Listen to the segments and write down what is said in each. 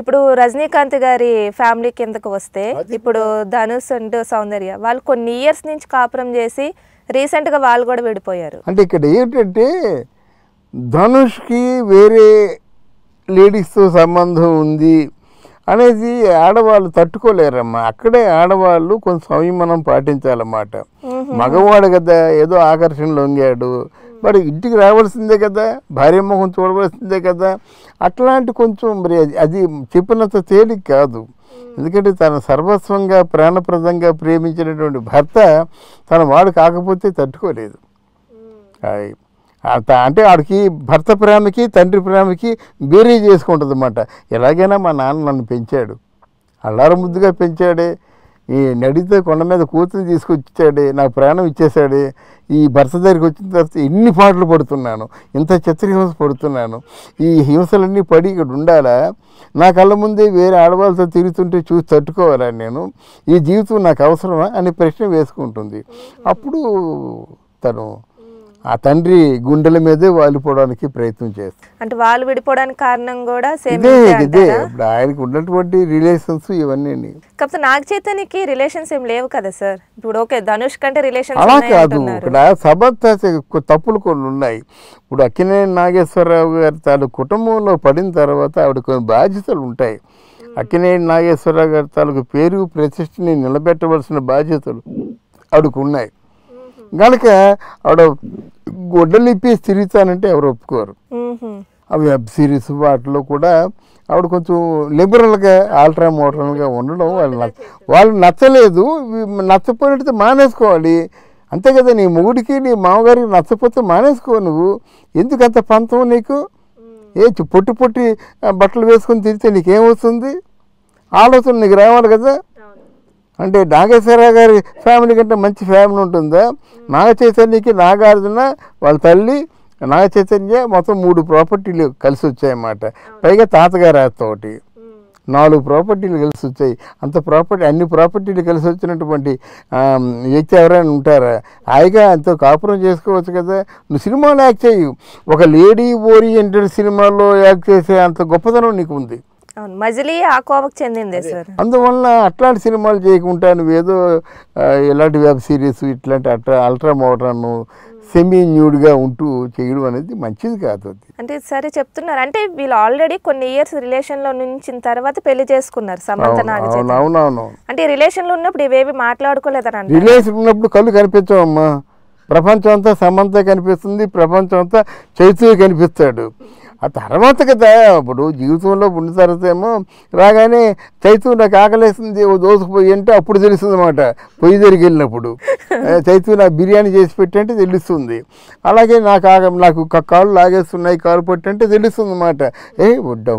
ఇప్పుడు రజనీకాంత్ గారి ఫ్యామిలీ కిందకు వస్తే ఇప్పుడు ధనుష్ అండ్ సౌందర్య వాళ్ళు కొన్ని ఇయర్స్ నుంచి కాపురం చేసి రీసెంట్గా వాళ్ళు కూడా విడిపోయారు. అంటే ఇక్కడ ఏంటంటే ధనుష్కి వేరే లేడీస్తో సంబంధం ఉంది అనేది ఆడవాళ్ళు తట్టుకోలేరమ్మా. అక్కడే ఆడవాళ్ళు కొంచెం సంయమనం పాటించాలన్నమాట. మగవాడు కదా ఏదో ఆకర్షణ లొంగాడు, మరి ఇంటికి రావాల్సిందే కదా, భార్య ముఖం చూడవలసిందే కదా. అట్లాంటి కొంచెం మరి అది చెప్పినంత తేలిక కాదు. ఎందుకంటే తన సర్వస్వంగా ప్రాణప్రదంగా ప్రేమించినటువంటి భర్త తన వాడు కాకపోతే తట్టుకోలేదు. అంటే ఆడికి భర్త ప్రేమకి తండ్రి ప్రేమకి బేరీ చేసుకుంటుంది అన్నమాట. ఎలాగైనా మా నాన్న నన్ను పెంచాడు, అల్లార ముద్దుగా పెంచాడే, ఈ నడితే కొండ మీద కూతురు తీసుకొచ్చాడే, నాకు ప్రాణం ఇచ్చేసాడే, ఈ భర్త దగ్గరికి వచ్చిన తర్వాత ఎన్ని పాటలు పడుతున్నాను, ఇంత చిత్రహింస పడుతున్నాను, ఈ హింసలన్నీ పడి ఇక్కడ ఉండాలా, నా కళ్ళ ముందే వేరే ఆడవాళ్ళతో తిరుగుతుంటే చూసి తట్టుకోవాలా నేను, ఈ జీవితం నాకు అవసరమా అనే ప్రశ్న వేసుకుంటుంది. అప్పుడు తను ఆ తండ్రి గుండెల మీదే వాలిపోవడానికి ప్రయత్నం చేస్తారు. అంటే వాళ్ళు విడిపోవడానికి కారణం కూడా ఇదే ఇప్పుడు ఆయనకు ఉన్నటువంటి రిలేషన్స్ ఇవన్నీ. కాకపోతే నాగ చైతన్యకి రిలేషన్స్ ఏం లేవు కదా సార్. ఇప్పుడు ఓకే ధనుష్ కంటే రిలేషన్స్ అలా కాదు, ఇక్కడ సబద్ధ తప్పులు కొన్ని ఉన్నాయి. ఇప్పుడు అక్కినేని నాగేశ్వరరావు గారి తాలూకు కుటుంబంలో పడిన తర్వాత ఆవిడ కొన్ని బాధ్యతలు ఉంటాయి. అక్కినేని నాగేశ్వరరావు గారి తాలూకు పేరు ప్రతిష్టని నిలబెట్టవలసిన బాధ్యతలు ఆవిడకు ఉన్నాయి. కనుక ఆవిడ గొడ్డలు ఇప్పేసి తిరుగుతానంటే ఎవరు ఒప్పుకోరు. అవి వెబ్ సిరీస్ వాటిలో కూడా ఆవిడ కొంచెం లిబరల్గా ఆల్ట్రా మోడర్న్గా ఉండడం వాళ్ళు నచ్చలేదు. నచ్చపోయినట్టు మానేసుకోవాలి అంతే కదా. నీ మొగుడికి నీ మామగారికి నచ్చపోతే మానేసుకో. నువ్వు ఎందుకు అంత పంతం నీకు? పొట్టి పొట్టి బట్టలు వేసుకొని తిరిగితే నీకేమవుతుంది? ఆలోచన నీకు రావాలి కదా. అంటే నాగేశ్వరరావు గారి ఫ్యామిలీ కంటే మంచి ఫ్యామిలీ ఉంటుందా? నాగ చైతన్యకి నాగార్జున వాళ్ళ తల్లి నాగ చైతన్య మొత్తం 3 ప్రాపర్టీలు కలిసి వచ్చాయన్నమాట. పైగా తాతగారు తోటి 4 ప్రాపర్టీలు కలిసి వచ్చాయి. అన్ని ప్రాపర్టీలు కలిసి వచ్చినటువంటి వ్యక్తి ఎవరైనా ఉంటారా? హాయిగా అంత కాపురం చేసుకోవచ్చు కదా. నువ్వు సినిమాలో యాక్ట్ చేయు, ఒక లేడీ ఓరియంటెడ్ సినిమాలో యాక్ట్ చేసే అంత గొప్పతనం నీకు ఉంది. మజిలీ ఆ కోవకు చెందిందే సార్. అందువల్ల అట్లాంటి సినిమాలు చేయకుండా నువ్వేదో ఇలాంటి వెబ్ సిరీస్ ఇట్లాంటి అల్ట్రా మోడర్న్ సెమీ న్యూడ్గా ఉంటూ చేయడం అనేది మంచిది కాదు. అది అంటే సరే చెప్తున్నారు. అంటే వీళ్ళు ఆల్రెడీ కొన్ని ఇయర్స్ రిలేషన్లో నుంచి తర్వాత పెళ్లి చేసుకున్నారు సమంత నాగచైతన్య. అవునవును. అంటే రిలేషన్లో ఉన్నప్పుడు ఇవేవి మాట్లాడుకోలేదని. రిలేషన్ ఉన్నప్పుడు కళ్ళు కనిపించవమ్మా. ప్రపంచం అంతా సమంత కనిపిస్తుంది, ప్రపంచం అంతా చైతన్య కనిపిస్తాడు. ఆ తర్వాత కదా ఇప్పుడు జీవితంలో ఉన్న తర్వాత ఏమో రాగానే చైతన్య నాకు ఆకలేస్తుంది దోసుకుపోయి అంటే అప్పుడు తెలుస్తుంది అన్నమాట. పొయ్యి దగ్గరికి వెళ్ళినప్పుడు చైతన్య నాకు బిర్యానీ చేసి పెట్టంటే తెలుస్తుంది. అలాగే నాకు కాళ్ళు లాగేస్తున్నాయి కాలు పట్టంటే తెలుస్తుంది అన్నమాట.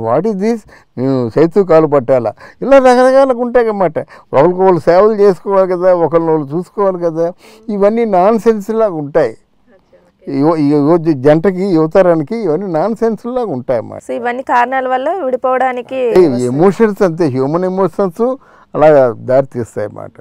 వాట్ ఈస్ దిస్, నేను చైతన్య కాలు పట్టాలా, ఇలా రకరకాలుగా ఉంటాయి అన్నమాట. ఒకరికొకరు సేవలు చేసుకోవాలి కదా, ఒకరిని చూసుకోవాలి కదా. ఇవన్నీ నాన్ సెన్స్ లాగా ఉంటాయి. జంటకి యువతరానికి ఇవన్నీ నాన్ సెన్స్ లాగా ఉంటాయి అన్నమాట. ఇవన్నీ కారణాల వల్ల విడిపోవడానికి ఎమోషన్స్ అంతే, హ్యూమన్ ఎమోషన్స్ అలాగా దారి తీస్తాయి అన్నమాట.